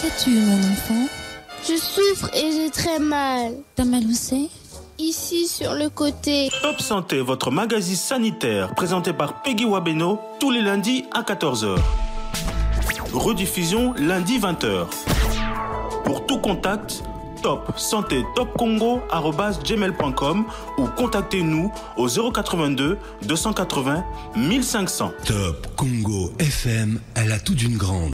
Qu'as-tu, mon enfant? Je souffre et j'ai très mal. T'as mal où c'est? Ici, sur le côté. Top Santé, votre magazine sanitaire, présenté par Peggy Wabeno, tous les lundis à 14h. Rediffusion lundi 20h. Pour tout contact, top santé topcongo@gmail.com ou contactez-nous au 082 280 1500. Top Congo FM, elle a tout d'une grande.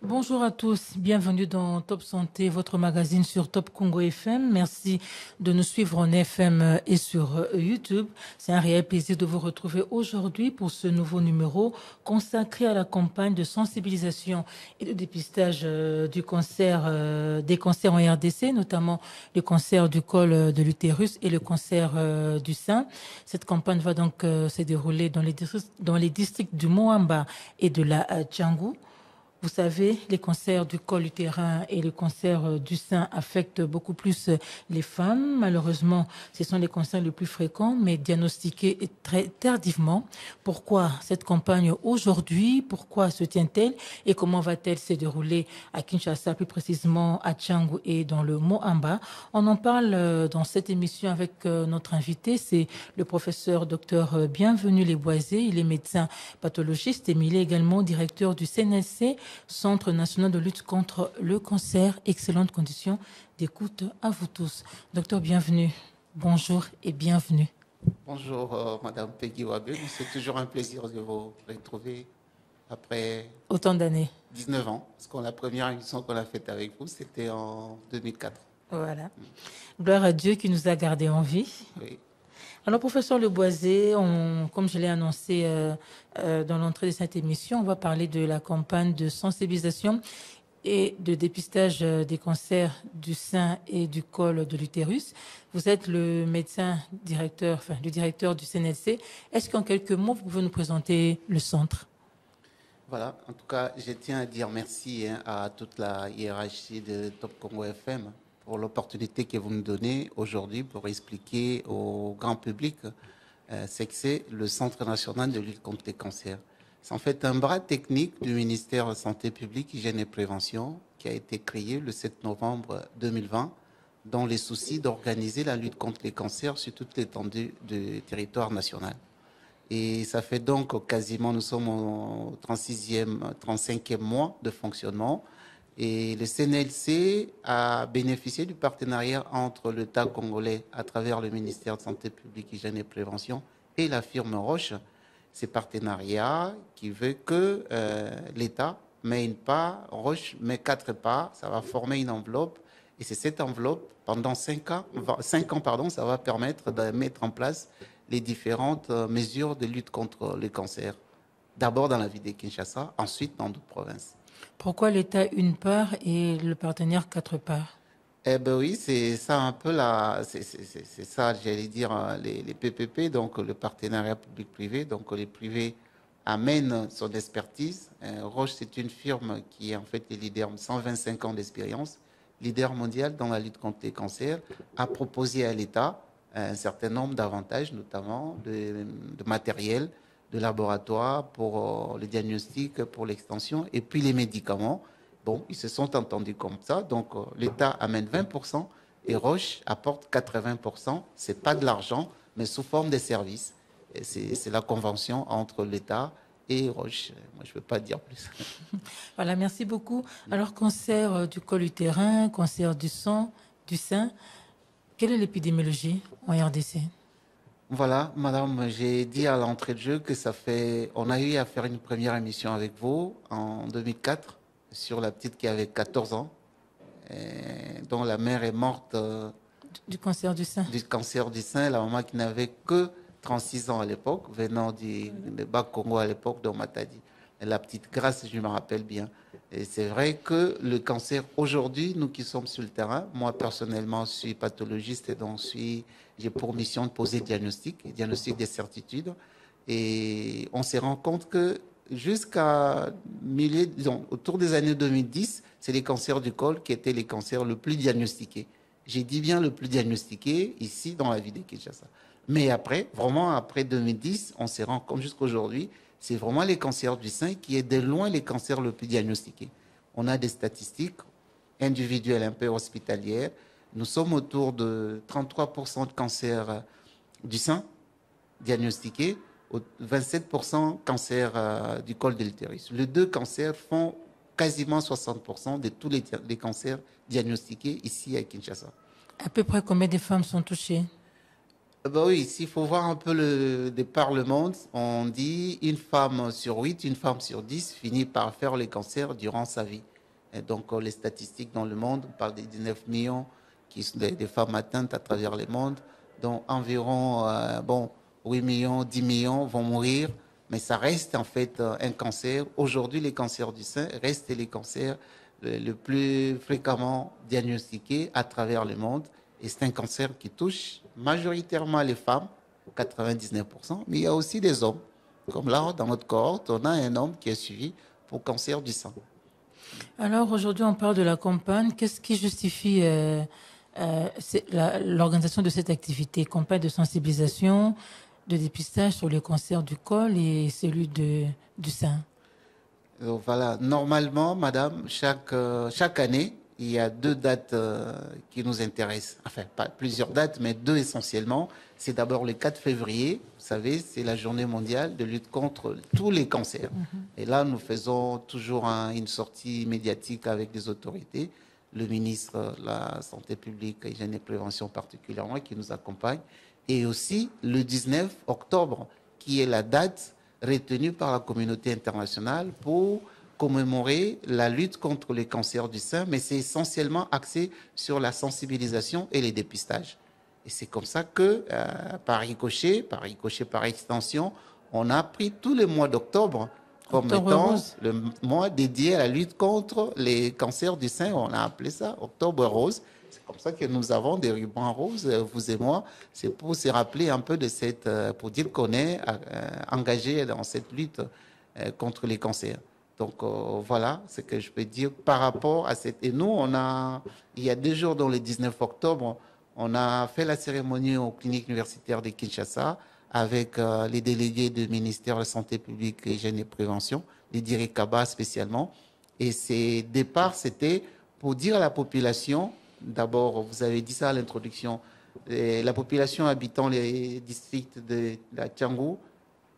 Bonjour à tous, bienvenue dans Top Santé, votre magazine sur Top Congo FM. Merci de nous suivre en FM et sur YouTube. C'est un réel plaisir de vous retrouver aujourd'hui pour ce nouveau numéro consacré à la campagne de sensibilisation et de dépistage du cancer, des cancers en RDC, notamment le cancer du col de l'utérus et le cancer du sein. Cette campagne va donc se dérouler dans les districts du Moamba et de la Tchangou. Vous savez, les cancers du col utérin et le cancer du sein affectent beaucoup plus les femmes. Malheureusement, ce sont les cancers les plus fréquents, mais diagnostiqués très tardivement. Pourquoi cette campagne aujourd'hui? Pourquoi se tient-elle? Et comment va-t-elle se dérouler à Kinshasa, plus précisément à Tchangou et dans le Moamba? On en parle dans cette émission avec notre invité, c'est le professeur Dr Bienvenu Leboisé. Il est médecin pathologiste et il est également directeur du CNLC, Centre national de lutte contre le cancer. Excellentes conditions d'écoute à vous tous. Docteur, bienvenue. Bonjour et bienvenue. Bonjour, Madame Peggy Wabenu. C'est toujours un plaisir de vous retrouver après autant d'années. 19 ans. Parce que la première émission qu'on a faite avec vous, c'était en 2004. Voilà. Gloire à Dieu qui nous a gardés en vie. Oui. Alors, professeur Leboisé, comme je l'ai annoncé dans l'entrée de cette émission, on va parler de la campagne de sensibilisation et de dépistage des cancers du sein et du col de l'utérus. Vous êtes le médecin directeur, le directeur du CNLC. Est-ce qu'en quelques mots, vous pouvez nous présenter le centre? Voilà. En tout cas, je tiens à dire merci à toute la hiérarchie de Top Congo FM pour l'opportunité que vous nous donnez aujourd'hui pour expliquer au grand public ce que c'est le Centre national de lutte contre les cancers. C'est en fait un bras technique du ministère de la Santé publique, Hygiène et Prévention qui a été créé le 7 novembre 2020 dans les soucis d'organiser la lutte contre les cancers sur toute l'étendue du territoire national. Et ça fait donc quasiment, nous sommes au 35e mois de fonctionnement. Et le CNLC a bénéficié du partenariat entre l'État congolais à travers le ministère de Santé publique, Hygiène et Prévention et la firme Roche. Ces partenariats qui veut que l'État met une part, Roche met 4 parts, ça va former une enveloppe. Et c'est cette enveloppe, pendant 5 ans, ça va permettre de mettre en place les différentes mesures de lutte contre le cancer. D'abord dans la ville de Kinshasa, ensuite dans d'autres provinces. Pourquoi l'État une part et le partenaire 4 parts? Eh ben oui, c'est ça un peu c'est ça, j'allais dire, les PPP, donc le partenariat public-privé. Donc les privés amènent son expertise. Roche, c'est une firme qui est en fait le leader, 125 ans d'expérience, leader mondial dans la lutte contre les cancers, a proposé à l'État un certain nombre d'avantages, notamment de matériel, de laboratoire pour le diagnostic, pour l'extension, et puis les médicaments. Bon, ils se sont entendus comme ça. Donc, l'État amène 20% et Roche apporte 80%. Ce n'est pas de l'argent, mais sous forme de services. C'est la convention entre l'État et Roche. Moi, je ne peux pas dire plus. Voilà, merci beaucoup. Alors, cancer du col utérin, cancer du sein, quelle est l'épidémiologie en RDC? Voilà, madame, j'ai dit à l'entrée de jeu que on a eu à faire une première émission avec vous en 2004 sur la petite qui avait 14 ans, dont la mère est morte du cancer du sein. Du cancer du sein, la maman qui n'avait que 36 ans à l'époque, venant du Bas-Congo à l'époque, dont Matadi. La petite Grâce, je me rappelle bien. Et c'est vrai que le cancer, aujourd'hui, nous qui sommes sur le terrain, moi personnellement, je suis pathologiste et donc j'ai pour mission de poser diagnostic des certitudes. Et on se rend compte que jusqu'à autour des années 2010, c'est les cancers du col qui étaient les cancers le plus diagnostiqués. J'ai dit bien le plus diagnostiqué ici dans la ville de Kinshasa. Mais après, vraiment après 2010, on se rend compte jusqu'aujourd'hui, c'est vraiment les cancers du sein qui est de loin les cancers le plus diagnostiqués. On a des statistiques individuelle un peu hospitalière, nous sommes autour de 33% de cancer du sein diagnostiqués, 27% cancer du col de l'utérus. Les deux cancers font quasiment 60% de tous les cancers diagnostiqués ici à Kinshasa. À peu près combien de femmes sont touchées? Oui, ici, il faut voir un peu de par le monde. On dit une femme sur 8, une femme sur 10 finit par faire le cancer durant sa vie. Et donc, les statistiques dans le monde, on parle des 19 millions des femmes atteintes à travers le monde, dont environ 8 millions, 10 millions vont mourir. Mais ça reste en fait un cancer. Aujourd'hui, les cancers du sein restent les cancers le plus fréquemment diagnostiqués à travers le monde. Et c'est un cancer qui touche majoritairement les femmes, 99%, mais il y a aussi des hommes. Comme là, dans notre cohorte, on a un homme qui est suivi pour cancer du sein. Alors aujourd'hui, on parle de la campagne. Qu'est-ce qui justifie l'organisation de cette activité? Campagne de sensibilisation, de dépistage sur le cancer du col et celui du sein. Donc voilà, normalement, madame, chaque année, il y a 2 dates qui nous intéressent. Enfin, pas plusieurs dates, mais 2 essentiellement. C'est d'abord le 4 février, vous savez, c'est la journée mondiale de lutte contre tous les cancers. Et là, nous faisons toujours une sortie médiatique avec les autorités. Le ministre de la Santé publique, Hygiène et Prévention particulièrement, qui nous accompagne. Et aussi le 19 octobre, qui est la date retenue par la communauté internationale pour commémorer la lutte contre les cancers du sein, mais c'est essentiellement axé sur la sensibilisation et les dépistages. Et c'est comme ça que, par ricochet, par extension, on a pris tous les mois d'octobre comme étant le mois dédié à la lutte contre les cancers du sein. On a appelé ça Octobre Rose. C'est comme ça que nous avons des rubans roses, vous et moi. C'est pour se rappeler un peu de pour dire qu'on est engagé dans cette lutte contre les cancers. Donc voilà ce que je peux dire par rapport à cette... Et nous, il y a 2 jours, dans le 19 octobre, on a fait la cérémonie aux cliniques universitaires de Kinshasa avec les délégués du ministère de la Santé publique, Hygiène et Prévention, les Dirikaba spécialement. Et ces départs, c'était pour dire à la population, d'abord, vous avez dit ça à l'introduction, la population habitant les districts de la Tchangou.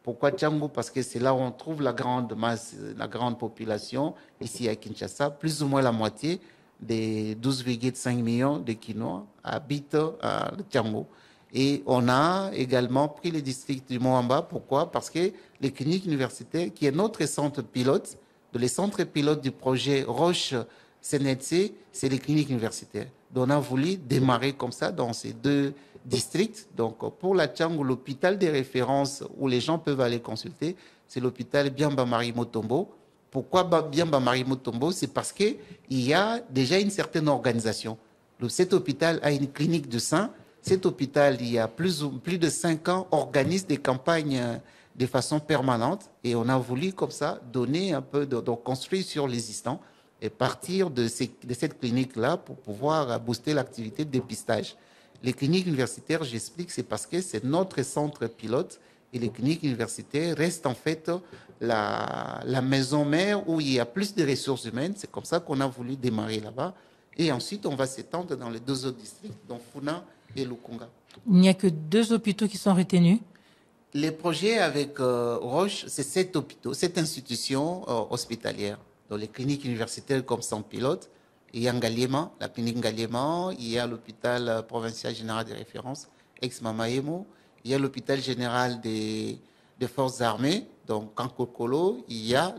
Pourquoi Tchangou? Parce que c'est là où on trouve la grande masse, la grande population, ici à Kinshasa. Plus ou moins la moitié des 12,5 millions de Kinois habitent à Tchangou. Et on a également pris les districts du Moamba. Pourquoi? Parce que les cliniques universitaires, qui est notre centre pilote, les centres pilotes du projet Roche-CNETC, c'est les cliniques universitaires. Donc on a voulu démarrer comme ça dans ces 2 districts. Donc pour la Tchangou, l'hôpital de référence où les gens peuvent aller consulter, c'est l'hôpital Biamba Marie Motombo. Pourquoi Biamba Marie Motombo? C'est parce qu'il y a déjà une certaine organisation. Cet hôpital a une clinique de sein. Cet hôpital, il y a plus de 5 ans, organise des campagnes de façon permanente. Et on a voulu comme ça donner un peu, donc construire sur l'existant et partir de cette clinique-là pour pouvoir booster l'activité de dépistage. Les cliniques universitaires, j'explique, c'est parce que c'est notre centre pilote et les cliniques universitaires restent en fait la maison mère où il y a plus de ressources humaines. C'est comme ça qu'on a voulu démarrer là-bas. Et ensuite, on va s'étendre dans les 2 autres districts, dont Funa et Lukunga. Il n'y a que 2 hôpitaux qui sont retenus? Les projets avec Roche, c'est 7 hôpitaux, 7 institutions hospitalières. Dans les cliniques universitaires comme sans pilote, il y a Ngaliema, la clinique Ngaliema, il y a l'hôpital provincial général de référence, ex-Mamaemo, il y a l'hôpital général des forces armées, donc Kankokolo, il y a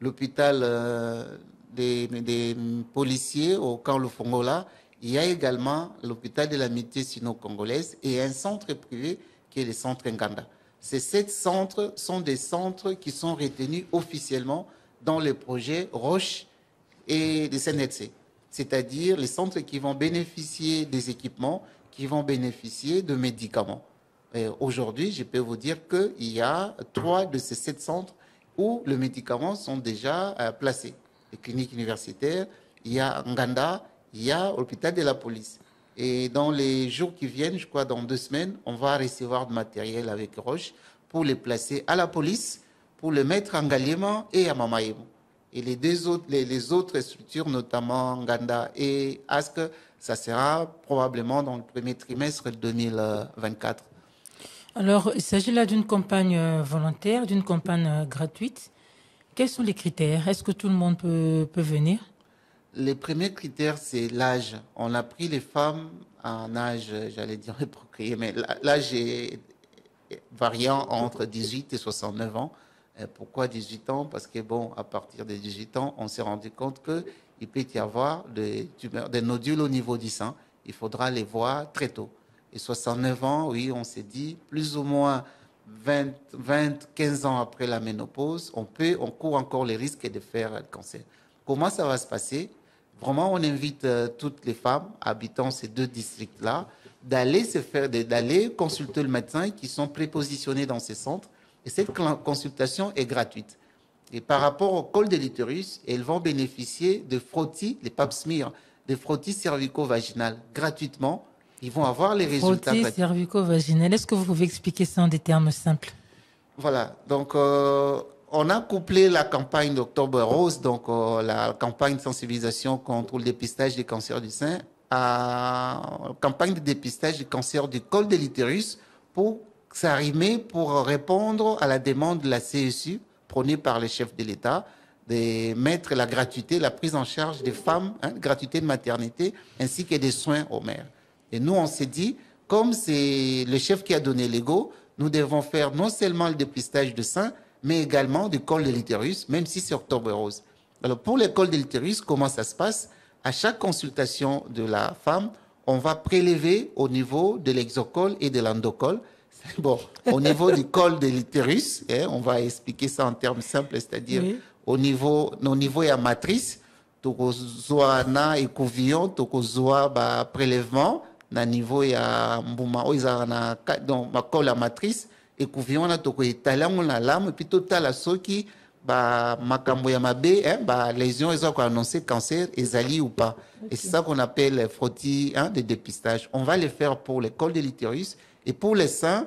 l'hôpital des policiers au camp Lufongola, il y a également l'hôpital de l'amitié sino-congolaise et un centre privé qui est le centre Nganda. Ces 7 centres sont des centres qui sont retenus officiellement dans le projet Roche et de CNETC, c'est-à-dire les centres qui vont bénéficier des équipements, qui vont bénéficier de médicaments. Aujourd'hui, je peux vous dire qu'il y a 3 de ces 7 centres où les médicaments sont déjà placés. Les cliniques universitaires, il y a Nganda, il y a l'hôpital de la police. Et dans les jours qui viennent, je crois dans 2 semaines, on va recevoir du matériel avec Roche pour les placer à la police, pour le mettre en Ngaliema et à Mamaemo. Et les autres structures, notamment Nganda et Ask, ça sera probablement dans le premier trimestre 2024. Alors, il s'agit là d'une campagne volontaire, d'une campagne gratuite. Quels sont les critères? Est-ce que tout le monde peut venir? Les premiers critères, c'est l'âge. On a pris les femmes en âge, j'allais dire procréer, mais l'âge est variant entre 18 et 69 ans. Pourquoi 18 ans? Parce que, bon, à partir de 18 ans, on s'est rendu compte qu'il peut y avoir des nodules au niveau du sein. Il faudra les voir très tôt. Et 69 ans, oui, on s'est dit, plus ou moins 15 ans après la ménopause, on court encore les risques de faire le cancer. Comment ça va se passer? Vraiment, on invite toutes les femmes habitant ces deux districts-là d'aller consulter le médecin qui sont prépositionnés dans ces centres. Et cette consultation est gratuite. Et par rapport au col de l'utérus, elles vont bénéficier de frottis, les pap smear, des frottis cervico-vaginales gratuitement. Ils vont avoir les résultats. Frottis cervico-vaginal. Est-ce que vous pouvez expliquer ça en des termes simples? Voilà. Donc, on a couplé la campagne d'Octobre Rose, donc la campagne de sensibilisation contre le dépistage des cancers du sein, à la campagne de dépistage du cancer du col de l'utérus pour s'arrimer pour répondre à la demande de la CSU prônée par le chef de l'État de mettre la gratuité, la prise en charge des femmes, gratuité de maternité, ainsi que des soins aux mères. Et nous, on s'est dit, comme c'est le chef qui a donné l'ego, nous devons faire non seulement le dépistage de sein, mais également du col de l'utérus, même si c'est Octobre Rose. Alors, pour le col de l'utérus, comment ça se passe? À chaque consultation de la femme, on va prélever au niveau de l'exocol et de l'endocol. Bon, au niveau du col de l'utérus, on va expliquer ça en termes simples, c'est-à-dire oui. au niveau et à matrice, tokozwa na écouvillon, tokozwa ba prélèvement, na niveau ya mbuma oiza na donc ma col à matrice, écouvillon na toko etalango na lame, puis total soki ba makambo ya mabe, ba lésion ils ont annoncé cancer, ezali ou pas. Okay. Et c'est ça qu'on appelle frottis de dépistage. On va les faire pour le col de l'utérus. Et pour les seins,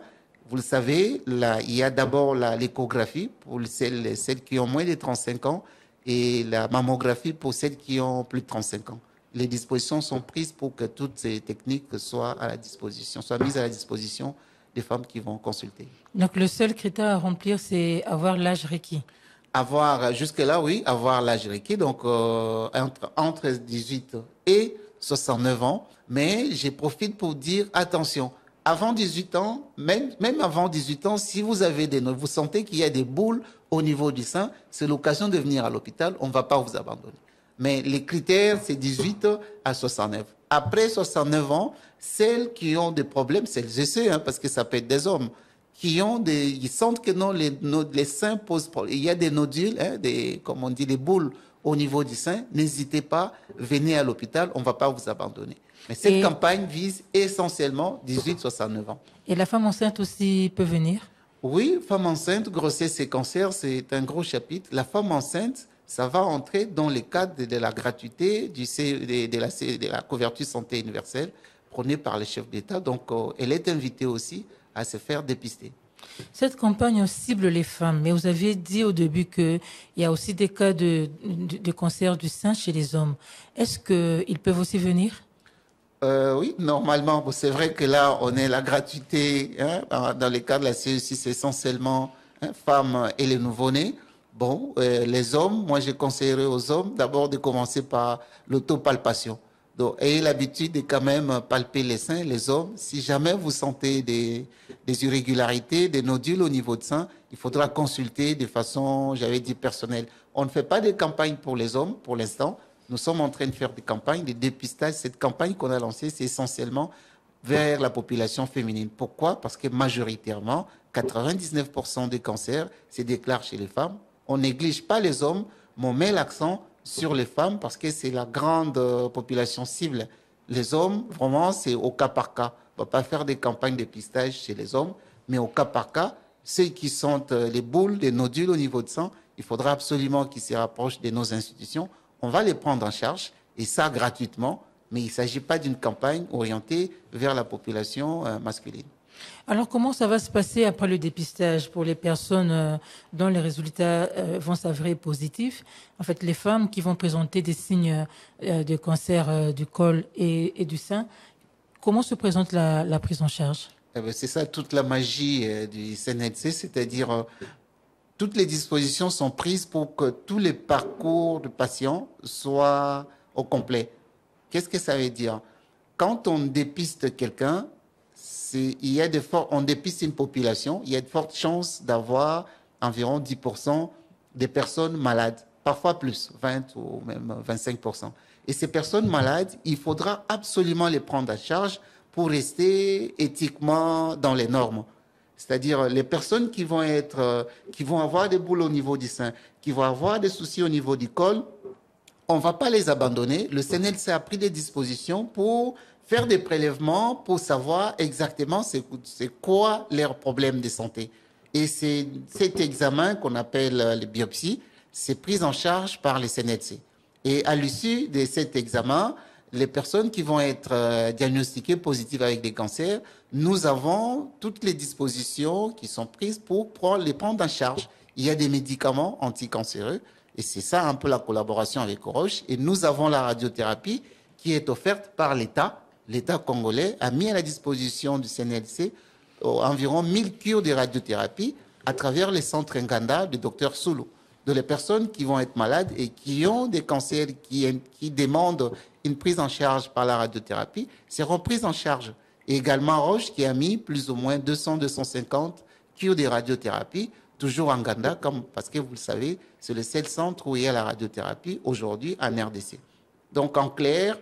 vous le savez, là, il y a d'abord l'échographie pour celles qui ont moins de 35 ans et la mammographie pour celles qui ont plus de 35 ans. Les dispositions sont prises pour que toutes ces techniques soient mises à la disposition des femmes qui vont consulter. Donc le seul critère à remplir, c'est avoir l'âge requis. Jusque-là, oui, avoir l'âge requis, donc entre 18 et 69 ans. Mais je profite pour dire, attention, avant 18 ans, même avant 18 ans, si vous sentez qu'il y a des boules au niveau du sein, c'est l'occasion de venir à l'hôpital, on ne va pas vous abandonner. Mais les critères, c'est 18 à 69. Après 69 ans, celles qui ont des problèmes, celles et ceux, parce que ça peut être des hommes, ils sentent que non, les seins posent problème. Il y a des nodules, comme on dit, des boules au niveau du sein. N'hésitez pas, venez à l'hôpital, on ne va pas vous abandonner. Mais cette campagne vise essentiellement 18-69 ans. Et la femme enceinte aussi peut venir? Oui, femme enceinte, grossesse et cancer, c'est un gros chapitre. La femme enceinte, ça va entrer dans le cadre de la gratuité de la couverture santé universelle prônée par le chef d'État. Donc, elle est invitée aussi à se faire dépister. Cette campagne cible les femmes, mais vous aviez dit au début qu'il y a aussi des cas de cancer du sein chez les hommes. Est-ce qu'ils peuvent aussi venir? Oui, normalement. C'est vrai que là, on est la gratuité. Dans le cas de la CEC, c'est essentiellement femmes et les nouveau-nés. Bon, les hommes, moi, je conseillerais aux hommes d'abord de commencer par l'autopalpation. Donc, ayez l'habitude de quand même palper les seins, les hommes. Si jamais vous sentez des irrégularités, des nodules au niveau de sein, il faudra consulter de façon, j'avais dit, personnelle. On ne fait pas de campagne pour les hommes pour l'instant. Nous sommes en train de faire des campagnes de dépistage. Cette campagne qu'on a lancée, c'est essentiellement vers la population féminine. Pourquoi? Parce que majoritairement, 99% des cancers se déclarent chez les femmes. On ne néglige pas les hommes, mais on met l'accent sur les femmes parce que c'est la grande population cible. Les hommes, vraiment, c'est au cas par cas. On ne va pas faire des campagnes de dépistage chez les hommes, mais au cas par cas, ceux qui sentent les boules, les nodules au niveau de sang, il faudra absolument qu'ils se rapprochent de nos institutions. On va les prendre en charge, et ça gratuitement, mais il ne s'agit pas d'une campagne orientée vers la population masculine. Alors, comment ça va se passer après le dépistage pour les personnes dont les résultats vont s'avérer positifs? En fait, les femmes qui vont présenter des signes de cancer du col et du sein, comment se présente la prise en charge? Eh ben, c'est ça toute la magie du CNLC, c'est-à-dire toutes les dispositions sont prises pour que tous les parcours du patient soient au complet. Qu'est-ce que ça veut dire? Quand on dépiste quelqu'un, on dépiste une population, il y a de fortes chances d'avoir environ 10% des personnes malades, parfois plus, 20 ou même 25%. Et ces personnes malades, il faudra absolument les prendre en charge pour rester éthiquement dans les normes. C'est-à-dire les personnes qui vont avoir des boules au niveau du sein, qui vont avoir des soucis au niveau du col, on ne va pas les abandonner. Le CNLC a pris des dispositions pour faire des prélèvements pour savoir exactement c'est quoi leur problème de santé. Et c'est cet examen qu'on appelle les biopsies, c'est pris en charge par les CNLC. Et à l'issue de cet examen, les personnes qui vont être diagnostiquées positives avec des cancers, nous avons toutes les dispositions qui sont prises pour les prendre en charge. Il y a des médicaments anticancéreux et c'est ça un peu la collaboration avec Oroche. Et nous avons la radiothérapie qui est offerte par l'État. L'État congolais a mis à la disposition du CNLC environ 1000 cures de radiothérapie à travers les centres Nganda du docteur Soulou. De les personnes qui vont être malades et qui ont des cancers qui demandent une prise en charge par la radiothérapie seront prises en charge. Et également Roche qui a mis plus ou moins 200-250 cures de radiothérapie, toujours en Nganda, parce que vous le savez, c'est le seul centre où il y a la radiothérapie aujourd'hui en RDC. Donc en clair,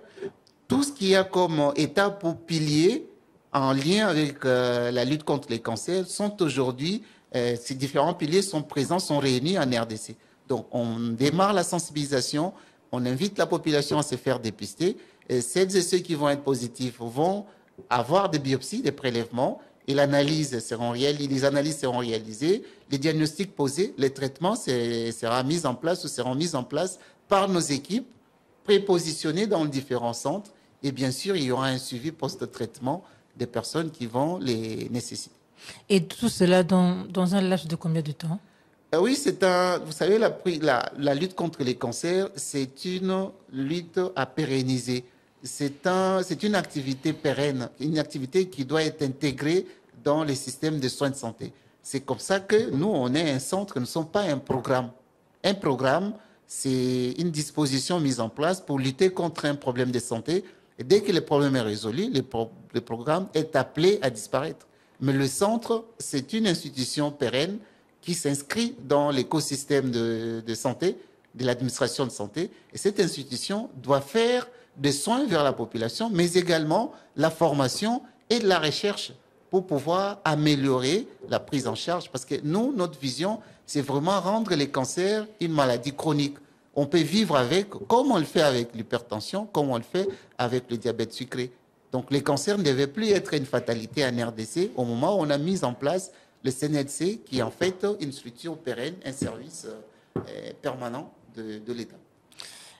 tout ce qu'il y a comme étape ou pilier en lien avec la lutte contre les cancers sont aujourd'hui, ces différents piliers sont présents, sont réunis en RDC. Donc on démarre la sensibilisation, on invite la population à se faire dépister. Et celles et ceux qui vont être positifs vont avoir des biopsies, des prélèvements, et les analyses seront réalisées, les diagnostics posés, les traitements seront mis en place par nos équipes prépositionnées dans différents centres. Et bien sûr, il y aura un suivi post-traitement des personnes qui vont les nécessiter. Et tout cela dans un laps de combien de temps? Oui, vous savez, la lutte contre les cancers, c'est une lutte à pérenniser. C'est une activité pérenne, une activité qui doit être intégrée dans les systèmes de soins de santé. C'est comme ça que nous, on est un centre, nous ne sommes pas un programme. Un programme, c'est une disposition mise en place pour lutter contre un problème de santé. Et dès que le problème est résolu, le programme est appelé à disparaître. Mais le centre, c'est une institution pérenne qui s'inscrit dans l'écosystème de santé, de l'administration de santé. Et cette institution doit faire des soins vers la population, mais également la formation et de la recherche pour pouvoir améliorer la prise en charge. Parce que nous, notre vision, c'est vraiment rendre les cancers une maladie chronique. On peut vivre avec, comme on le fait avec l'hypertension, comme on le fait avec le diabète sucré. Donc les cancers ne devaient plus être une fatalité en RDC au moment où on a mis en place le CNLC, qui est en fait une structure pérenne, un service permanent de l'État.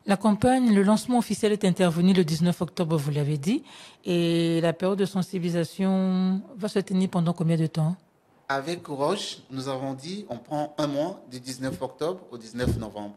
La campagne, le lancement officiel est intervenu le 19 octobre, vous l'avez dit, et la période de sensibilisation va se tenir pendant combien de temps? Avec Roche, nous avons dit on prend un mois du 19 octobre au 19 novembre.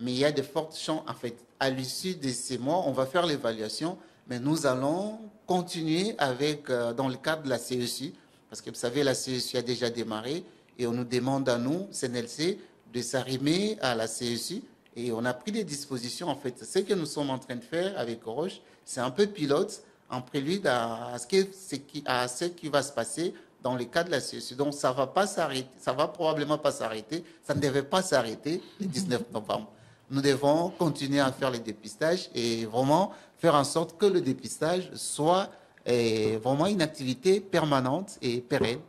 Mais il y a de fortes chances, en fait, à l'issue de ces mois, on va faire l'évaluation, mais nous allons continuer avec, dans le cadre de la CESU, parce que vous savez, la CESU a déjà démarré, et on nous demande à nous, CNLC, de s'arrimer à la CESU, et on a pris des dispositions, en fait. Ce que nous sommes en train de faire avec Roche, c'est un peu pilote, en prélude à ce qui va se passer dans le cas de la CESU. Donc, ça va pas s'arrêter, ça va probablement pas s'arrêter, ça ne devait pas s'arrêter le 19 novembre. Nous devons continuer à faire les dépistages et vraiment faire en sorte que le dépistage soit vraiment une activité permanente et pérenne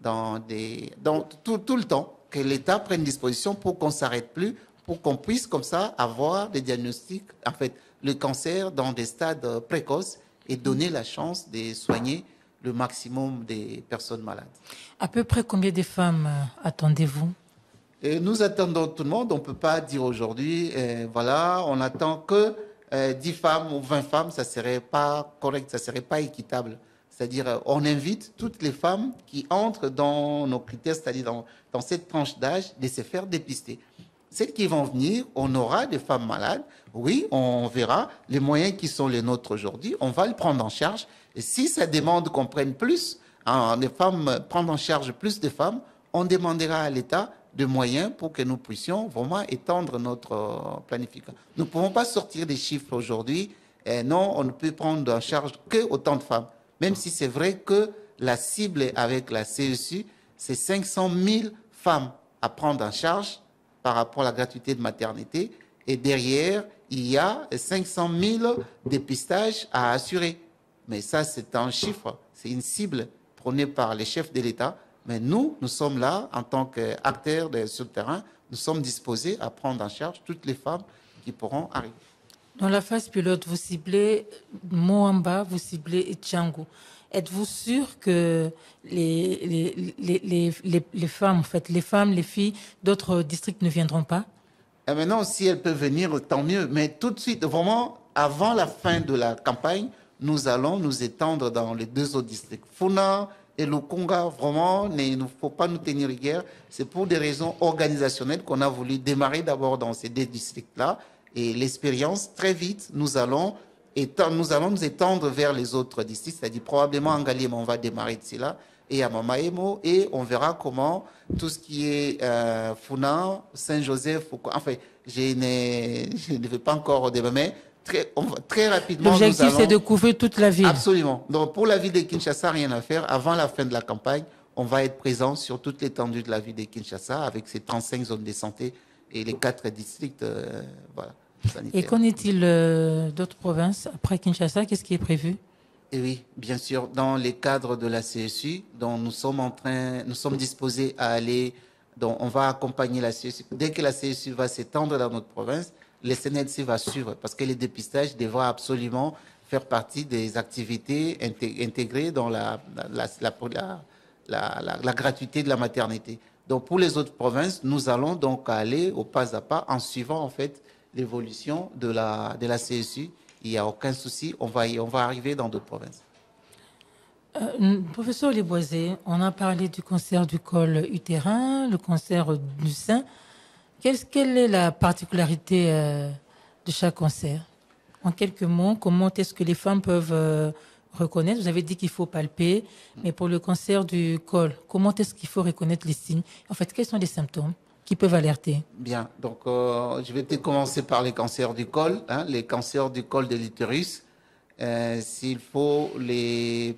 dans tout le temps, que l'État prenne disposition pour qu'on ne s'arrête plus, pour qu'on puisse comme ça avoir des diagnostics, en fait, le cancer dans des stades précoces et donner la chance de soigner le maximum des personnes malades. À peu près combien de femmes attendez-vous? Et nous attendons tout le monde. On ne peut pas dire aujourd'hui, voilà, on attend que 10 femmes ou 20 femmes, ça ne serait pas correct, ça ne serait pas équitable. C'est-à-dire, on invite toutes les femmes qui entrent dans nos critères, c'est-à-dire dans cette tranche d'âge, de se faire dépister. Celles qui vont venir, on aura des femmes malades. Oui, on verra les moyens qui sont les nôtres aujourd'hui. On va le prendre en charge. Et si ça demande qu'on prenne plus, des femmes, prendre en charge plus de femmes, on demandera à l'État de moyens pour que nous puissions vraiment étendre notre planification. Nous ne pouvons pas sortir des chiffres aujourd'hui. Non, on ne peut prendre en charge que autant de femmes. Même si c'est vrai que la cible avec la CSU, c'est 500 000 femmes à prendre en charge par rapport à la gratuité de maternité. Et derrière, il y a 500 000 dépistages à assurer. Mais ça, c'est un chiffre, c'est une cible prônée par les chefs de l'État. Mais nous sommes là, en tant qu'acteurs sur le terrain, nous sommes disposés à prendre en charge toutes les femmes qui pourront arriver. Dans la phase pilote, vous ciblez Moamba, vous ciblez Tchango. Êtes-vous sûr que les femmes, en fait, les filles d'autres districts ne viendront pas? Et maintenant, si elles peuvent venir, tant mieux. Mais tout de suite, vraiment, avant la fin de la campagne, nous allons nous étendre dans les 2 autres districts. Funa et Lukunga, vraiment, il ne faut pas nous tenir rigueur. C'est pour des raisons organisationnelles qu'on a voulu démarrer d'abord dans ces 2 districts-là. Et l'expérience, très vite, nous allons nous étendre vers les autres districts, c'est-à-dire probablement en Galiem, on va démarrer de cela, et à Mamaemo, et on verra comment tout ce qui est Funa, Saint-Joseph, enfin, je ne vais pas au débat, mais très rapidement. L'objectif, c'est de couvrir toute la ville. Absolument. Donc, pour la ville de Kinshasa, rien à faire. Avant la fin de la campagne, on va être présent sur toute l'étendue de la ville de Kinshasa, avec ses 35 zones de santé et les 4 districts, voilà. Et qu'en est-il d'autres provinces après Kinshasa? Qu'est-ce qui est prévu? Et oui, bien sûr, dans les cadres de la CSU, dont nous sommes disposés à aller, dont on va accompagner la CSU. Dès que la CSU va s'étendre dans notre province, le CNLC va suivre, parce que les dépistages devra absolument faire partie des activités intégrées dans la gratuité de la maternité. Donc pour les autres provinces, nous allons donc aller au pas à pas en suivant en fait l'évolution de la CSU. Il n'y a aucun souci, on va arriver dans d'autres provinces. Professeur Leboisé, on a parlé du cancer du col utérin, le cancer du sein. Quelle est la particularité de chaque cancer? En quelques mots, comment est-ce que les femmes peuvent reconnaître? Vous avez dit qu'il faut palper, mais pour le cancer du col, comment est-ce qu'il faut reconnaître les signes? En fait, quels sont les symptômes qui peuvent alerter? Bien, donc je vais peut-être commencer par les cancers du col, les cancers du col de l'utérus. S'il faut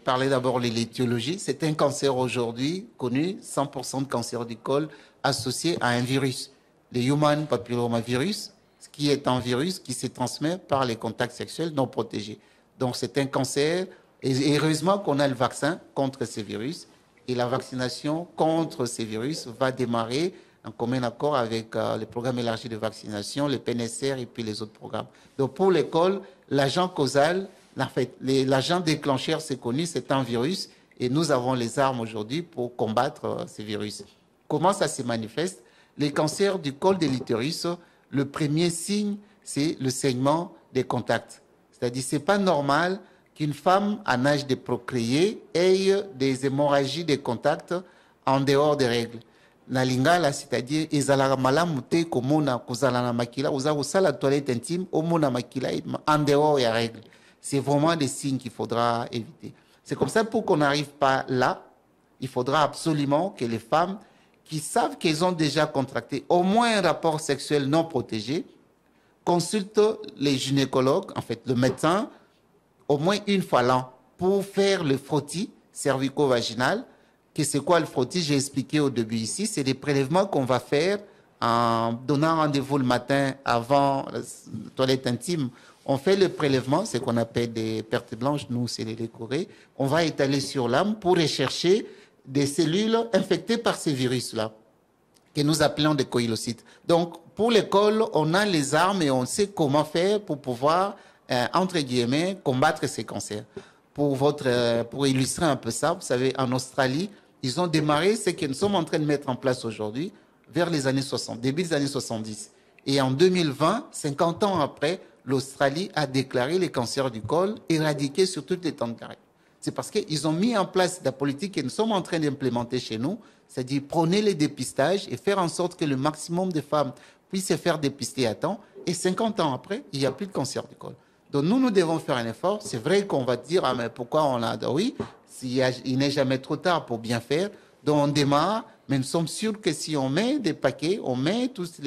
parler d'abord de l'étiologie, c'est un cancer aujourd'hui connu, 100% de cancer du col associé à un virus, le human papillomavirus, qui est un virus qui se transmet par les contacts sexuels non protégés. Donc c'est un cancer, et heureusement qu'on a le vaccin contre ces virus, et la vaccination contre ces virus va démarrer en commun accord avec le programme élargi de vaccination, le PNSR et puis les autres programmes. Donc pour l'école, l'agent causal, en fait, l'agent déclencheur, c'est connu, c'est un virus, et nous avons les armes aujourd'hui pour combattre ces virus. Comment ça se manifeste? Les cancers du col de l'utérus, le premier signe, c'est le saignement des contacts. C'est-à-dire, c'est pas normal qu'une femme en âge de procréer ait des hémorragies des contacts en dehors des règles. Na lingala, c'est-à-dire, ezalaka malamu te komona kozala na makila, oza kosala toilette intime, omona makila en dehors des règles. C'est vraiment des signes qu'il faudra éviter. C'est comme ça, pour qu'on n'arrive pas là, il faudra absolument que les femmes qui savent qu'elles ont déjà contracté au moins un rapport sexuel non protégé consultent les gynécologues, en fait le médecin, au moins une fois l'an pour faire le frottis cervico-vaginal. Que c'est quoi le frottis? J'ai expliqué au début ici. C'est des prélèvements qu'on va faire en donnant rendez-vous le matin avant la toilette intime. On fait le prélèvement, c'est qu'on appelle des pertes blanches, nous c'est les décorés. On va étaler sur l'âme pour rechercher des cellules infectées par ces virus-là, que nous appelons des coïlocytes. Donc, pour l'école, on a les armes et on sait comment faire pour pouvoir, entre guillemets, combattre ces cancers. Pour illustrer un peu ça, vous savez, en Australie, ils ont démarré ce que nous sommes en train de mettre en place aujourd'hui, vers les années 60, début des années 70. Et en 2020, 50 ans après, l'Australie a déclaré les cancers du col éradiqués sur toutes les temps de carré. C'est parce qu'ils ont mis en place la politique que nous sommes en train d'implémenter chez nous, c'est-à-dire prôner les dépistages et faire en sorte que le maximum de femmes puissent se faire dépister à temps. Et 50 ans après, il n'y a plus de cancer du col. Donc nous devons faire un effort. C'est vrai qu'on va dire, ah mais pourquoi on a... Oui, il n'est jamais trop tard pour bien faire. Donc on démarre, mais nous sommes sûrs que si on met des paquets, on met tout ce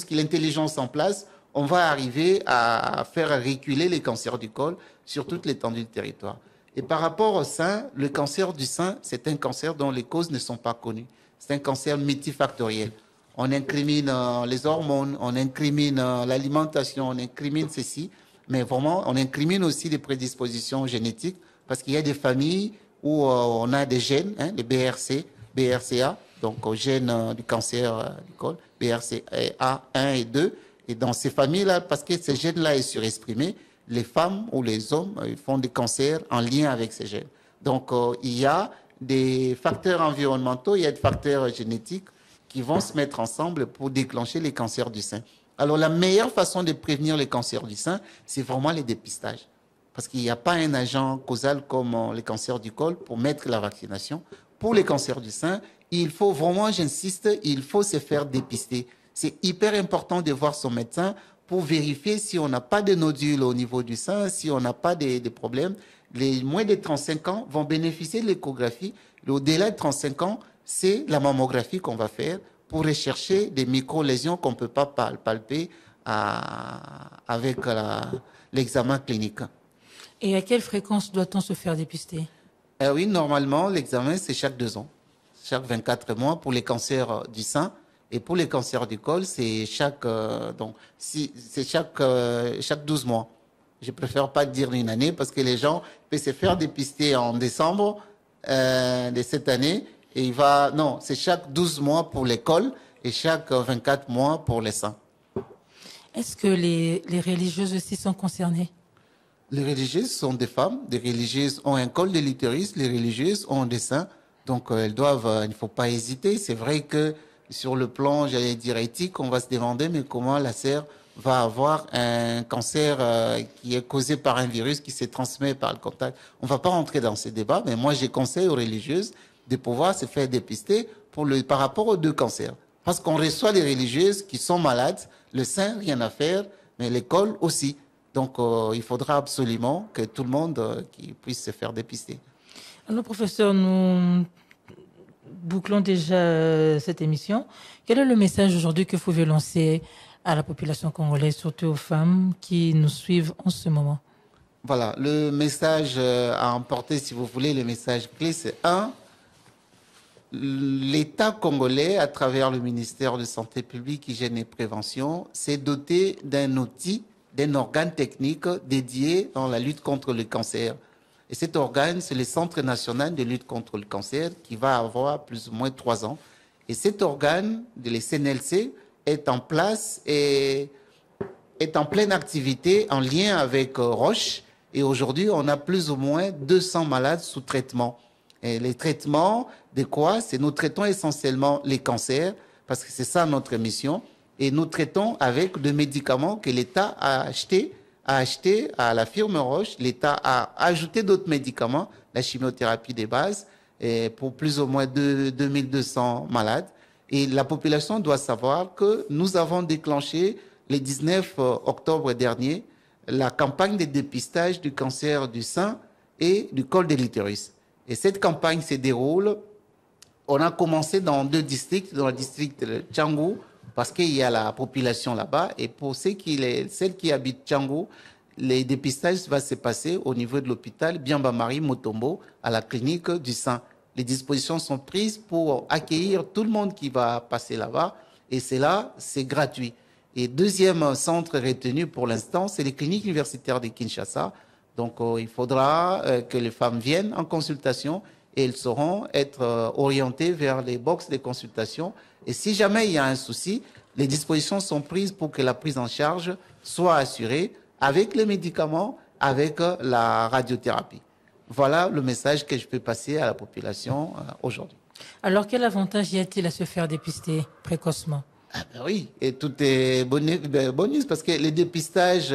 qui est l'intelligence en place, on va arriver à faire reculer les cancers du col sur toute l'étendue du territoire. Et par rapport au sein, le cancer du sein, c'est un cancer dont les causes ne sont pas connues. C'est un cancer multifactoriel. On incrimine les hormones, on incrimine l'alimentation, on incrimine ceci, mais vraiment, on incrimine aussi les prédispositions génétiques parce qu'il y a des familles où on a des gènes, les BRCA, donc gènes du cancer du col, BRCA 1 et 2. Et dans ces familles-là, parce que ces gènes-là sont surexprimés, les femmes ou les hommes font des cancers en lien avec ces gènes. Donc, il y a des facteurs environnementaux, il y a des facteurs génétiques qui vont se mettre ensemble pour déclencher les cancers du sein. Alors, la meilleure façon de prévenir les cancers du sein, c'est vraiment les dépistages. Parce qu'il n'y a pas un agent causal comme les cancers du col pour mettre la vaccination. Pour les cancers du sein, il faut vraiment, j'insiste, il faut se faire dépister. C'est hyper important de voir son médecin pour vérifier si on n'a pas de nodules au niveau du sein, si on n'a pas de problèmes. Les moins de 35 ans vont bénéficier de l'échographie. Au-delà de 35 ans, c'est la mammographie qu'on va faire pour rechercher des micro-lésions qu'on ne peut pas palper avec l'examen clinique. Et à quelle fréquence doit-on se faire dépister? Oui, normalement, l'examen, c'est chaque 2 ans, chaque 24 mois pour les cancers du sein. Et pour les cancers du col, c'est chaque 12 mois. Je préfère pas dire une année parce que les gens peuvent se faire dépister en décembre de cette année. Et c'est chaque 12 mois pour les cols et chaque 24 mois pour les seins. Est-ce que les religieuses aussi sont concernées? Les religieuses sont des femmes. Les religieuses ont un col de l'utérus. Les religieuses ont des seins. Donc, elles doivent, il ne faut pas hésiter. C'est vrai que sur le plan, j'allais dire éthique, on va se demander, mais comment la sœur va avoir un cancer qui est causé par un virus qui se transmet par le contact. On ne va pas rentrer dans ces débats, mais moi, je conseille aux religieuses de pouvoir se faire dépister par rapport aux 2 cancers. Parce qu'on reçoit des religieuses qui sont malades, le sein, rien à faire, mais les cols aussi. Donc, il faudra absolument que tout le monde qui puisse se faire dépister. Alors, professeur, nous bouclons déjà cette émission. Quel est le message aujourd'hui que vous pouvez lancer à la population congolaise, surtout aux femmes qui nous suivent en ce moment? Voilà, le message à emporter, si vous voulez, le message clé, c'est 1. L'État congolais, à travers le ministère de Santé publique, Hygiène et Prévention, s'est doté d'un outil, d'un organe technique dédié dans la lutte contre le cancer. Et cet organe, c'est le Centre national de lutte contre le cancer qui va avoir plus ou moins 3 ans. Et cet organe, le CNLC, est en place et est en pleine activité en lien avec Roche. Et aujourd'hui, on a plus ou moins 200 malades sous traitement. Et les traitements, de quoi? Nous traitons essentiellement les cancers, parce que c'est ça notre mission. Et nous traitons avec des médicaments que l'État a acheté à la firme Roche. L'État a ajouté d'autres médicaments, la chimiothérapie de base, pour plus ou moins 2200 malades. Et la population doit savoir que nous avons déclenché le 19 octobre dernier la campagne de dépistage du cancer du sein et du col de l'utérus. Et cette campagne se déroule, on a commencé dans 2 districts, dans le district de Tchangou, parce qu'il y a la population là-bas. Et pour celles qui habitent Tchangou, les dépistages vont se passer au niveau de l'hôpital Biamba-Marie Motombo, à la clinique du sein. Les dispositions sont prises pour accueillir tout le monde qui va passer là-bas. Et c'est gratuit. Et deuxième centre retenu pour l'instant, c'est les cliniques universitaires de Kinshasa. Donc, il faudra que les femmes viennent en consultation et elles sauront être orientées vers les boxes de consultation. Et si jamais il y a un souci, les dispositions sont prises pour que la prise en charge soit assurée avec les médicaments, avec la radiothérapie. Voilà le message que je peux passer à la population aujourd'hui. Alors, quel avantage y a-t-il à se faire dépister précocement? Oui, et tout est bonus parce que les dépistages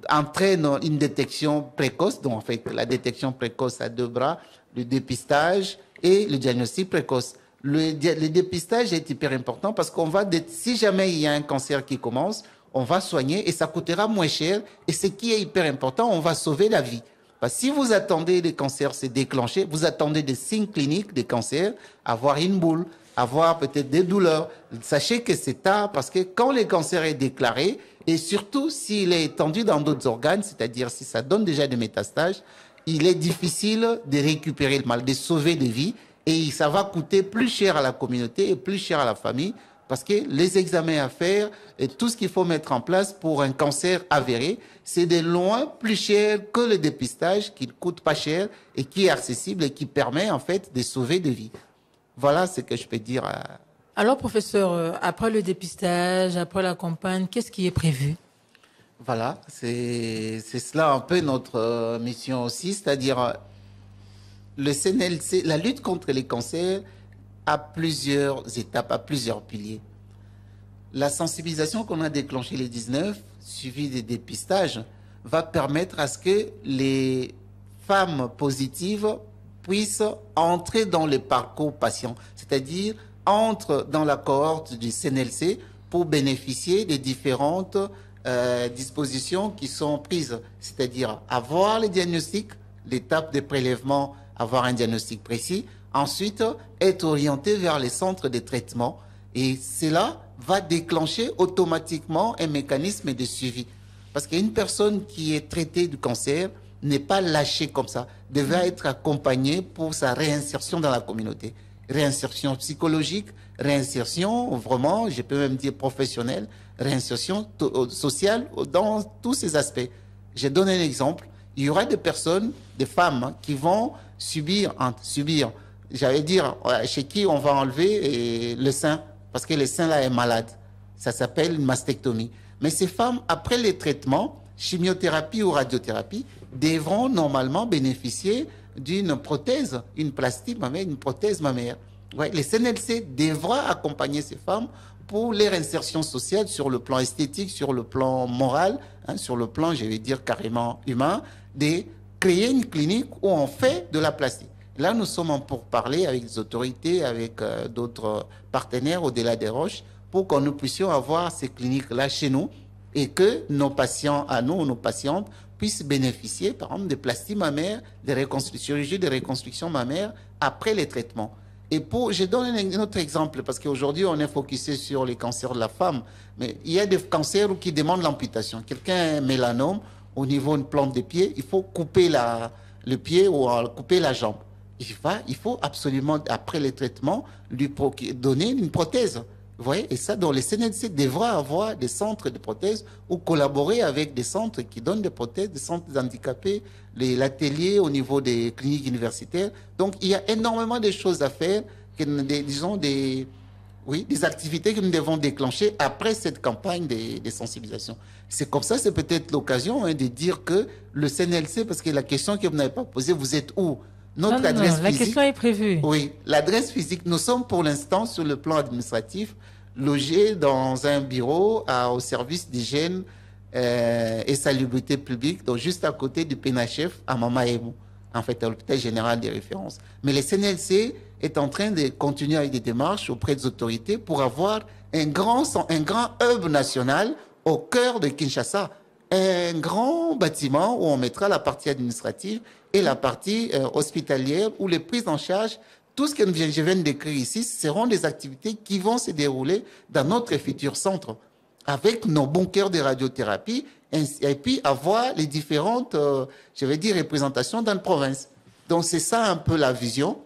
entraîne une détection précoce, donc en fait la détection précoce à 2 bras, le dépistage et le diagnostic précoce. Le dépistage est hyper important parce qu'on va, si jamais il y a un cancer qui commence, on va soigner et ça coûtera moins cher. Et ce qui est hyper important, on va sauver la vie. Parce que si vous attendez les cancers se déclencher, vous attendez des signes cliniques des cancers, avoir une boule, avoir peut-être des douleurs. Sachez que c'est tard parce que quand le cancer est déclaré, et surtout s'il est étendu dans d'autres organes, c'est-à-dire si ça donne déjà des métastases, il est difficile de récupérer le mal, de sauver des vies. Et ça va coûter plus cher à la communauté et plus cher à la famille parce que les examens à faire et tout ce qu'il faut mettre en place pour un cancer avéré, c'est de loin plus cher que le dépistage qui ne coûte pas cher et qui est accessible et qui permet en fait de sauver des vies. Voilà ce que je peux dire. Alors, professeur, après le dépistage, après la campagne, qu'est-ce qui est prévu? Voilà, c'est cela un peu notre mission aussi, c'est-à-dire le CNLC, la lutte contre les cancers a plusieurs étapes, a plusieurs piliers. La sensibilisation qu'on a déclenchée les 19, suivie des dépistages, va permettre à ce que les femmes positives puissent entrer dans le parcours patient, c'est-à-dire entrent dans la cohorte du CNLC pour bénéficier des différentes dispositions qui sont prises, c'est-à-dire avoir les diagnostics, l'étape de prélèvement, avoir un diagnostic précis, ensuite être orienté vers les centres de traitement et cela va déclencher automatiquement un mécanisme de suivi. Parce qu'une personne qui est traitée du cancer n'est pas lâchée comme ça, devrait être accompagnée pour sa réinsertion dans la communauté. Réinsertion psychologique, réinsertion vraiment, je peux même dire professionnelle, réinsertion sociale dans tous ces aspects. Je donne un exemple. Il y aura des personnes, des femmes qui vont subir, j'allais dire, chez qui on va enlever le sein, parce que le sein là est malade. Ça s'appelle une mastectomie. Mais ces femmes, après les traitements, chimiothérapie ou radiothérapie, devront normalement bénéficier d'une prothèse, une plastique mammaire, une prothèse mammaire. Ouais, les CNLC devra accompagner ces femmes pour leur insertion sociale sur le plan esthétique, sur le plan moral, sur le plan, je vais dire, carrément humain, de créer une clinique où on fait de la plastique. Là, nous sommes en pourparlers avec les autorités, avec d'autres partenaires au-delà des roches, pour que nous puissions avoir ces cliniques-là chez nous et que nos patients à nous, nos patientes, puissent bénéficier, par exemple, de plasties mammaires, de chirurgie de reconstruction mammaire après les traitements. Et je donne un autre exemple, parce qu'aujourd'hui, on est focusé sur les cancers de la femme, mais il y a des cancers qui demandent l'amputation. Quelqu'un a un mélanome au niveau d'une plante de pied, il faut couper le pied ou couper la jambe. Il faut absolument, après les traitements, lui donner une prothèse. Vous voyez, et ça, dans les CNLC devra avoir des centres de prothèses ou collaborer avec des centres qui donnent des prothèses, des centres handicapés, l'atelier au niveau des cliniques universitaires. Donc, il y a énormément de choses à faire, des activités que nous devons déclencher après cette campagne de sensibilisation. C'est comme ça, c'est peut-être l'occasion de dire que le CNLC, parce que la question que vous n'avez pas posée, vous êtes où? Notre adresse physique, la question est prévue. Oui, l'adresse physique. Nous sommes pour l'instant sur le plan administratif logés dans un bureau au service d'hygiène et salubrité publique, donc juste à côté du PNHF à Mamaemou, en fait à l'hôpital général des références. Mais le CNLC est en train de continuer avec des démarches auprès des autorités pour avoir un grand hub national au cœur de Kinshasa, un grand bâtiment où on mettra la partie administrative et la partie hospitalière où les prises en charge, tout ce que je viens de décrire ici, seront des activités qui vont se dérouler dans notre futur centre avec nos bunkers de radiothérapie et puis avoir les différentes, représentations dans la province. Donc c'est ça un peu la vision.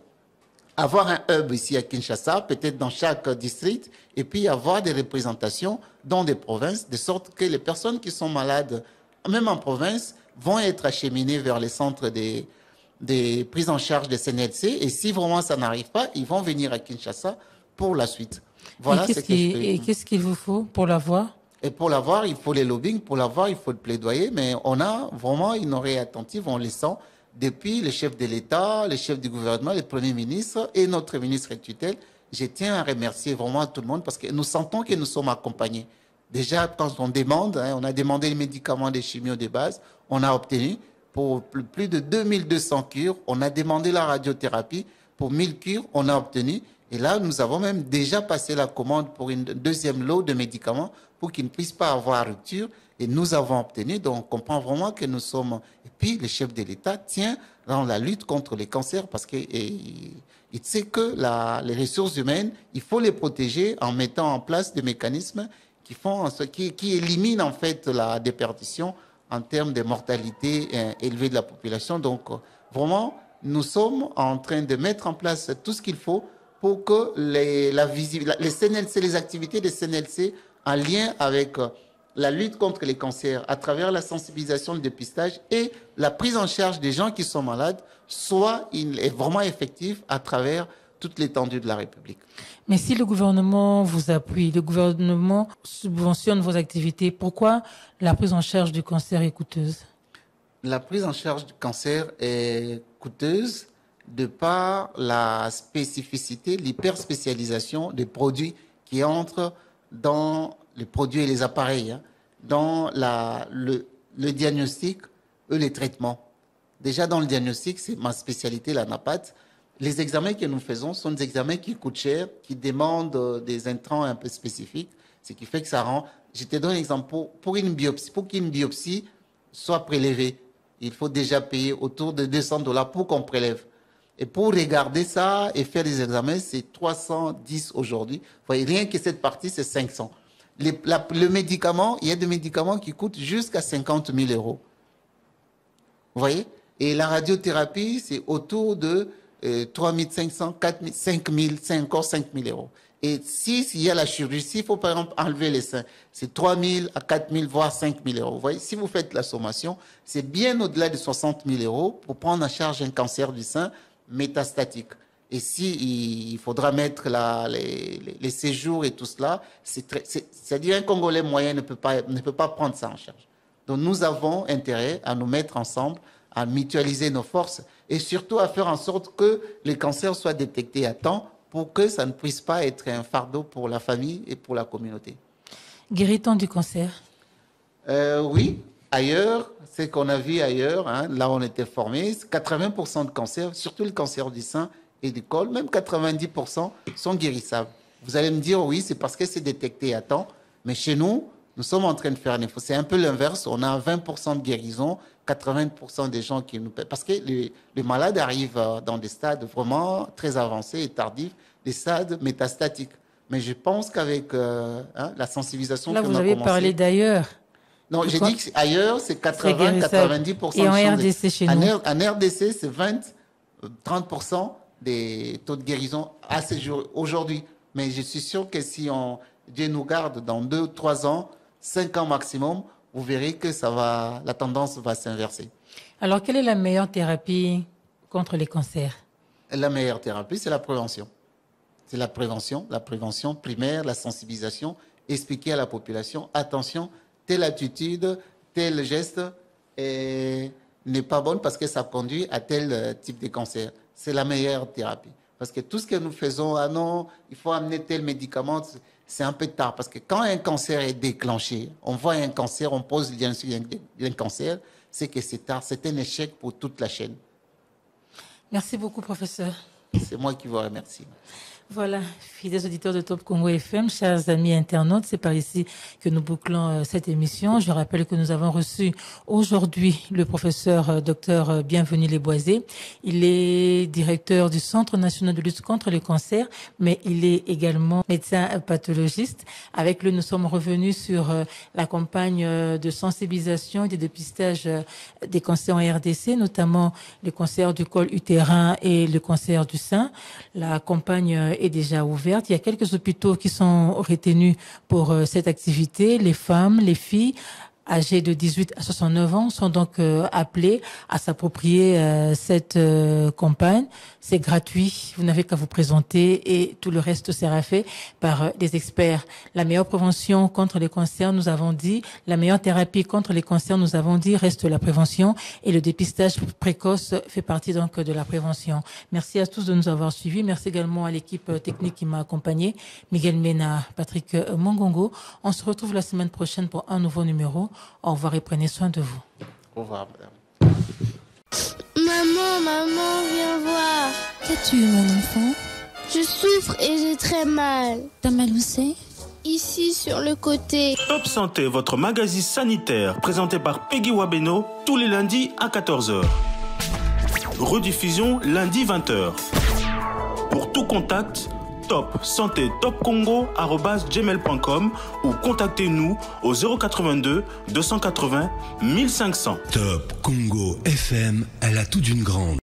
Avoir un hub ici à Kinshasa, peut-être dans chaque district, et puis avoir des représentations dans des provinces, de sorte que les personnes qui sont malades, même en province, vont être acheminées vers les centres des prises en charge des CNLC, et si vraiment ça n'arrive pas, ils vont venir à Kinshasa pour la suite. Voilà. Et qu'est-ce qu'il vous faut pour l'avoir? Et pour l'avoir, il faut les lobbying, pour l'avoir, il faut le plaidoyer, mais on a vraiment une oreille attentive, on les sent, depuis le chef de l'État, le chef du gouvernement, le Premier ministre et notre ministre de tutelle. Je tiens à remercier vraiment tout le monde parce que nous sentons que nous sommes accompagnés. Déjà, quand on demande, on a demandé les médicaments des chimios de base, on a obtenu pour plus de 2200 cures, on a demandé la radiothérapie, pour 1000 cures, on a obtenu. Et là, nous avons même déjà passé la commande pour une deuxième lot de médicaments pour qu'ils ne puissent pas avoir rupture. Et nous avons obtenu, donc on comprend vraiment que nous sommes... Et puis, le chef de l'État tient dans la lutte contre les cancers parce qu'il sait que les ressources humaines, il faut les protéger en mettant en place des mécanismes qui éliminent en fait la déperdition en termes de mortalité élevée de la population. Donc, vraiment, nous sommes en train de mettre en place tout ce qu'il faut pour que les CNLC, les activités des CNLC en lien avec la lutte contre les cancers à travers la sensibilisation, le dépistage et la prise en charge des gens qui sont malades soit vraiment effective à travers toute l'étendue de la République. Mais si le gouvernement vous appuie, le gouvernement subventionne vos activités, pourquoi la prise en charge du cancer est coûteuse? La prise en charge du cancer est coûteuse de par la spécificité, l'hyperspécialisation des produits qui entrent dans les produits et les appareils, dans le diagnostic et les traitements. Déjà dans le diagnostic, c'est ma spécialité, la NAPAT. Les examens que nous faisons sont des examens qui coûtent cher, qui demandent des intrants un peu spécifiques, ce qui fait que ça rend... Je te donne un exemple. Pour une biopsie, pour qu'une biopsie soit prélevée, il faut déjà payer autour de $200 pour qu'on prélève. Et pour regarder ça et faire des examens, c'est 310 aujourd'hui. Vous voyez, rien que cette partie, c'est 500. Le médicament, il y a des médicaments qui coûtent jusqu'à 50 000 euros. Vous voyez? Et la radiothérapie, c'est autour de 3 500, 4 000, 5 000, c'est encore 5 000 euros. Et s'il y a la chirurgie, s'il faut par exemple enlever les seins, c'est 3 000 à 4 000, voire 5 000 euros. Vous voyez, si vous faites la sommation, c'est bien au-delà de 60 000 euros pour prendre en charge un cancer du sein métastatique. Et si il faudra mettre les séjours et tout cela, c'est-à-dire un Congolais moyen ne peut pas prendre ça en charge. Donc nous avons intérêt à nous mettre ensemble, à mutualiser nos forces et surtout à faire en sorte que les cancers soient détectés à temps pour que ça ne puisse pas être un fardeau pour la famille et pour la communauté. Guérit-on du cancer? Oui, ailleurs, c'est qu'on a vu ailleurs, là on était formés, 80% de cancers, surtout le cancer du sein et du col, même 90% sont guérissables. Vous allez me dire, oui, c'est parce que c'est détecté à temps, mais chez nous, nous sommes en train de faire un effort. C'est un peu l'inverse, on a 20% de guérison, 80% des gens qui nous... Parce que les malades arrivent dans des stades vraiment très avancés et tardifs, des stades métastatiques. Mais je pense qu'avec la sensibilisation... Là, vous avez parlé d'ailleurs. Non, j'ai dit qu'ailleurs, c'est 80-90%. Et en RDC chez nous? En RDC, c'est 20-30% des taux de guérison à ce jour, aujourd'hui. Mais je suis sûr que si Dieu nous garde dans 2-3 ans, 5 ans maximum, vous verrez que la tendance va s'inverser. Alors, quelle est la meilleure thérapie contre les cancers? La meilleure thérapie, c'est la prévention. C'est la prévention primaire, la sensibilisation, expliquer à la population, attention, telle attitude, tel geste n'est pas bonne parce que ça conduit à tel type de cancer. C'est la meilleure thérapie. Parce que tout ce que nous faisons, ah non, il faut amener tel médicament, c'est un peu tard. Parce que quand un cancer est déclenché, on voit un cancer, on pose le diagnostic d'un cancer, c'est que c'est tard. C'est un échec pour toute la chaîne. Merci beaucoup, professeur. C'est moi qui vous remercie. Voilà, fidèles auditeurs de Top Congo FM, chers amis internautes, c'est par ici que nous bouclons cette émission. Je rappelle que nous avons reçu aujourd'hui le professeur Dr Bienvenu Leboisé. Il est directeur du Centre national de lutte contre le cancer, mais il est également médecin pathologiste. Avec lui, nous sommes revenus sur la campagne de sensibilisation et de dépistage des cancers en RDC, notamment le cancer du col utérin et le cancer du sein. La campagne est déjà ouverte. Il y a quelques hôpitaux qui sont retenus pour cette activité. Les femmes, les filles âgées de 18 à 69 ans sont donc appelées à s'approprier cette campagne. C'est gratuit. Vous n'avez qu'à vous présenter et tout le reste sera fait par des experts. La meilleure prévention contre les cancers, nous avons dit. La meilleure thérapie contre les cancers, nous avons dit, reste la prévention. Et le dépistage précoce fait partie donc de la prévention. Merci à tous de nous avoir suivis. Merci également à l'équipe technique qui m'a accompagné. Miguel Mena, Patrick Mongongo. On se retrouve la semaine prochaine pour un nouveau numéro. Au revoir et prenez soin de vous. Au revoir, madame. Maman, viens voir. Qu'as-tu, mon enfant? Je souffre et j'ai très mal. T'as mal où c'est? Ici, sur le côté. Top Santé, votre magazine sanitaire, présenté par Peggy Wabeno, tous les lundis à 14h. Rediffusion lundi 20h. Pour tout contact, Top Santé Top Congo @gmail.com ou contactez-nous au 082 280 1500. Top Congo FM, elle a tout d'une grande.